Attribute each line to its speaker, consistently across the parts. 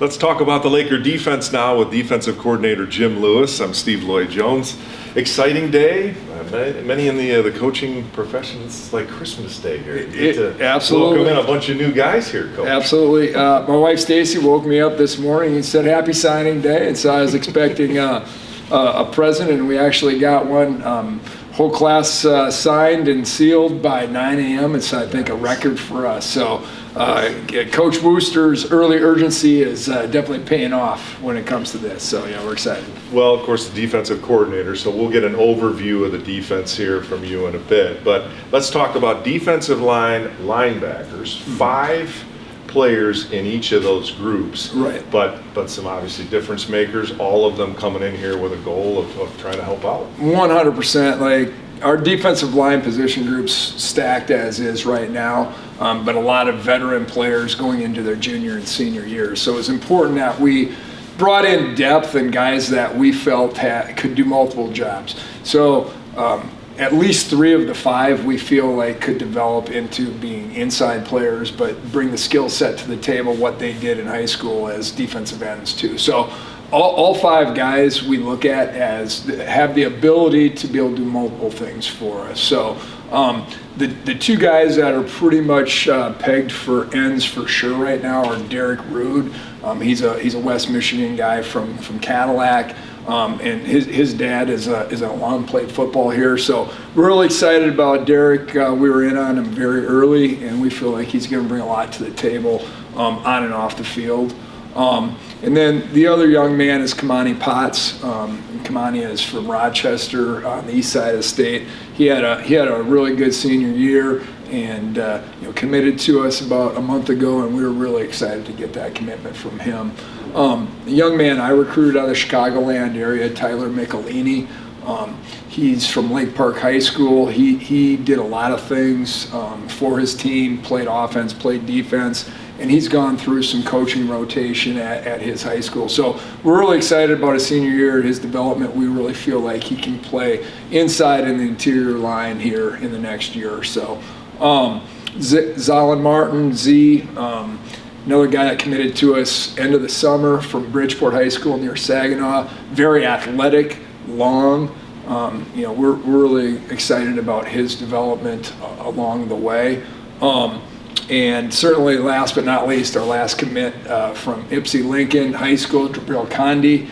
Speaker 1: Let's talk about the Laker defense now with defensive coordinator Jim Lewis. I'm Steve Lloyd-Jones. Exciting day. Many in the coaching profession, it's like Christmas Day here.
Speaker 2: Absolutely.
Speaker 1: Welcome in a bunch of new guys here, Coach.
Speaker 2: Absolutely. My wife Stacy woke me up this morning and said, "Happy signing day." And so I was expecting a present, and we actually got one. Whole class signed and sealed by 9 a.m. It's, I think, a record for us. So Coach Wooster's early urgency is definitely paying off when it comes to this. So, yeah, we're excited.
Speaker 1: Well, of course, the defensive coordinator, so we'll get an overview of the defense here from you in a bit. But let's talk about defensive line linebackers. 5 players in each of those groups.
Speaker 2: Right.
Speaker 1: But some obviously difference makers, all of them coming in here with a goal of trying to help out.
Speaker 2: 100%. Like, our defensive line position group's stacked as is right now, but a lot of veteran players going into their junior and senior years. So it's important that we brought in depth and guys that we felt could do multiple jobs. So at least 3 of the 5 we feel like could develop into being inside players, but bring the skill set to the table, what they did in high school as defensive ends too. So all 5 guys we look at as have the ability to be able to do multiple things for us. So the 2 guys that are pretty much pegged for ends for sure right now are Derek Rude. He's a West Michigan guy from Cadillac. And his dad is a long played football here, so we're really excited about Derek. We were in on him very early, and we feel like he's going to bring a lot to the table on and off the field. And then the other young man is Kamani Potts. Kamani is from Rochester on the east side of the state. He had a really good senior year, and committed to us about a month ago, and we were really excited to get that commitment from him. The young man I recruited out of the Chicagoland area, Tyler Michelini. He's from Lake Park High School. He did a lot of things for his team, played offense, played defense, and he's gone through some coaching rotation at his high school. So we're really excited about his senior year, his development. We really feel like he can play inside in the interior line here in the next year or so. Zalin Martin, another guy that committed to us end of the summer from Bridgeport High School near Saginaw. Very athletic, long. We're really excited about his development along the way. And certainly, last but not least, our last commit from Ypsi Lincoln High School, Jabril Kandi.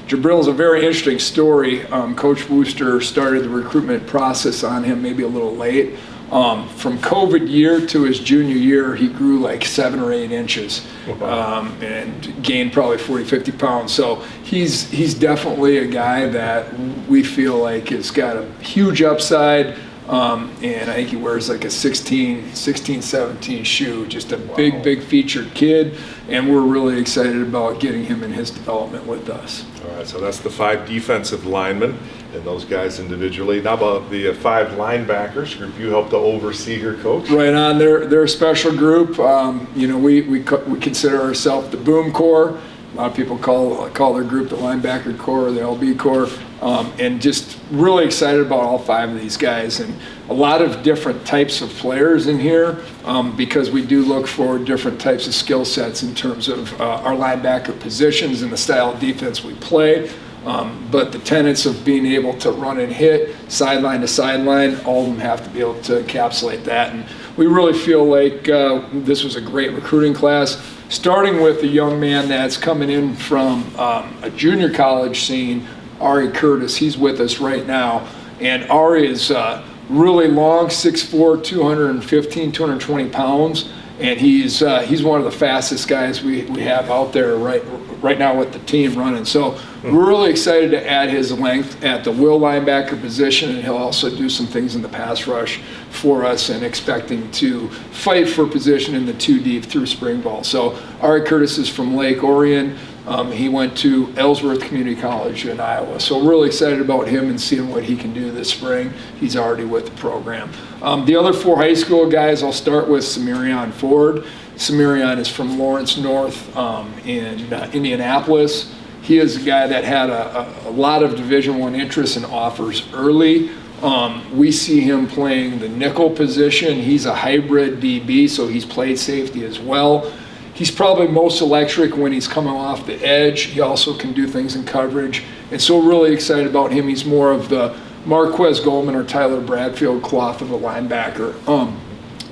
Speaker 2: Jabril is a very interesting story. Coach Wooster started the recruitment process on him maybe a little late. From COVID year to his junior year, he grew like 7 or 8 inches and gained probably 40, 50 pounds. So he's definitely a guy that we feel like has got a huge upside. And I think he wears like a 16, 17 shoe, just a big featured kid. And we're really excited about getting him in his development with us.
Speaker 1: All right, so that's the 5 defensive linemen and those guys individually. Now about the 5 linebackers group you helped to oversee here, Coach.
Speaker 2: Right on. They're a special group. We consider ourselves the boom corps. A lot of people call their group the linebacker corps or the LB corps. And just really excited about all 5 of these guys, and a lot of different types of players in here because we do look for different types of skill sets in terms of our linebacker positions and the style of defense we play. But the tenets of being able to run and hit sideline to sideline, all of them have to be able to encapsulate that. And we really feel like this was a great recruiting class, starting with the young man that's coming in from a junior college scene, Ari Curtis. He's with us right now, and Ari is really long, 6'4", 215, 220 pounds, and he's one of the fastest guys we have out there right now with the team running. So we're really excited to add his length at the will linebacker position, and he'll also do some things in the pass rush for us, and expecting to fight for position in the 2 deep through spring ball. So Ari Curtis is from Lake Orion. He went to Ellsworth Community College in Iowa. So we're really excited about him and seeing what he can do this spring. He's already with the program. The other 4 high school guys, I'll start with Samirion Ford. Samirion is from Lawrence North in Indianapolis. He is a guy that had a lot of Division I interest and offers early. We see him playing the nickel position. He's a hybrid DB, so he's played safety as well. He's probably most electric when he's coming off the edge. He also can do things in coverage. And so we're really excited about him. He's more of the Marquez Goldman or Tyler Bradfield cloth of a linebacker.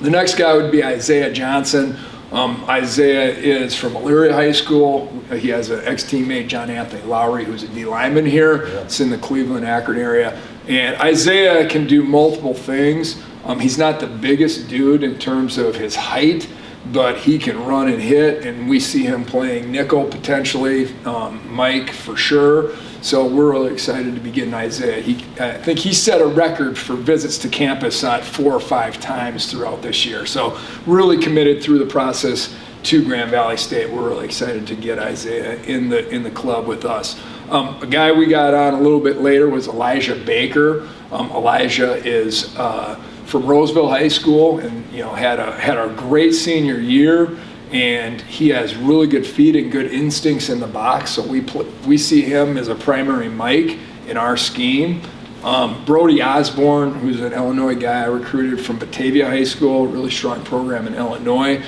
Speaker 2: The next guy would be Isaiah Johnson. Isaiah is from Elyria High School. He has an ex-teammate, John Anthony Lowry, who's a D lineman here. Yeah. It's in the Cleveland-Akron area. And Isaiah can do multiple things. He's not the biggest dude in terms of his height, but he can run and hit, and we see him playing nickel potentially, Mike for sure. So we're really excited to be getting Isaiah. I think he set a record for visits to campus 4 or 5 times throughout this year. So really committed through the process to Grand Valley State. We're really excited to get Isaiah in the club with us. A guy we got on a little bit later was Elijah Baker. Elijah is from Roseville High School, and had a great senior year, and he has really good feet and good instincts in the box. So we see him as a primary Mike in our scheme. Brody Osborne, who's an Illinois guy I recruited from Batavia High School, really strong program in Illinois.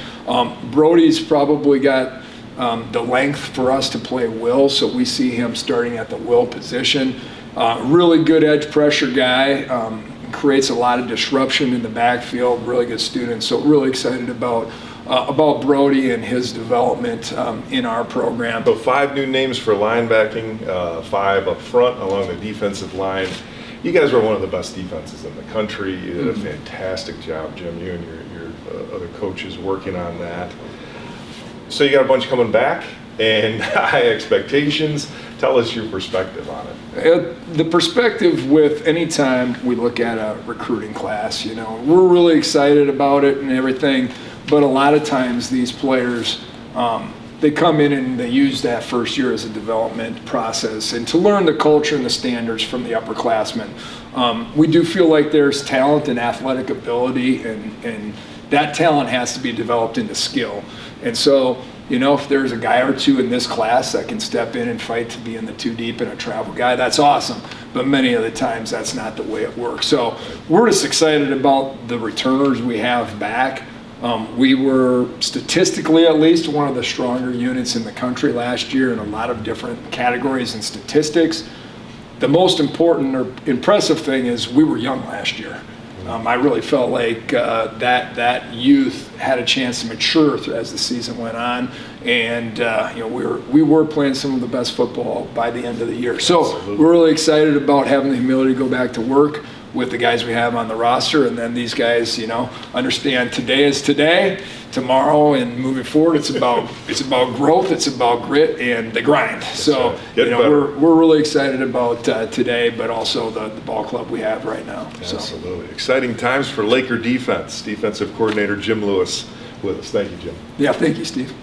Speaker 2: Brody's probably got the length for us to play will, so we see him starting at the will position. Really good edge pressure guy. Creates a lot of disruption in the backfield, really good student. So really excited about Brody and his development in our program.
Speaker 1: So 5 new names for linebacking, 5 up front along the defensive line. You guys are one of the best defenses in the country. You did a fantastic job, Jim, you and your other coaches working on that. So you got a bunch coming back and high expectations. Tell us your perspective on it.
Speaker 2: The perspective with any time we look at a recruiting class, we're really excited about it and everything, but a lot of times these players, they come in and they use that first year as a development process and to learn the culture and the standards from the upperclassmen. We do feel like there's talent and athletic ability, and that talent has to be developed into skill. And so, if there's a guy or 2 in this class that can step in and fight to be in the 2 deep and a travel guy, that's awesome. But many of the times that's not the way it works. So we're just excited about the returners we have back. We were statistically at least one of the stronger units in the country last year in a lot of different categories and statistics. The most important or impressive thing is we were young last year. I really felt like that youth had a chance to mature as the season went on, and we were playing some of the best football by the end of the year. So absolutely. We're really excited about having the humility to go back to work with the guys we have on the roster, and then these guys, understand today is today, tomorrow and moving forward. It's about growth, it's about grit and the grind. That's so right. We're really excited about today, but also the ball club we have right now.
Speaker 1: Absolutely. Exciting times for Laker defense. Defensive coordinator Jim Lewis with us. Thank you, Jim.
Speaker 2: Yeah, thank you, Steve.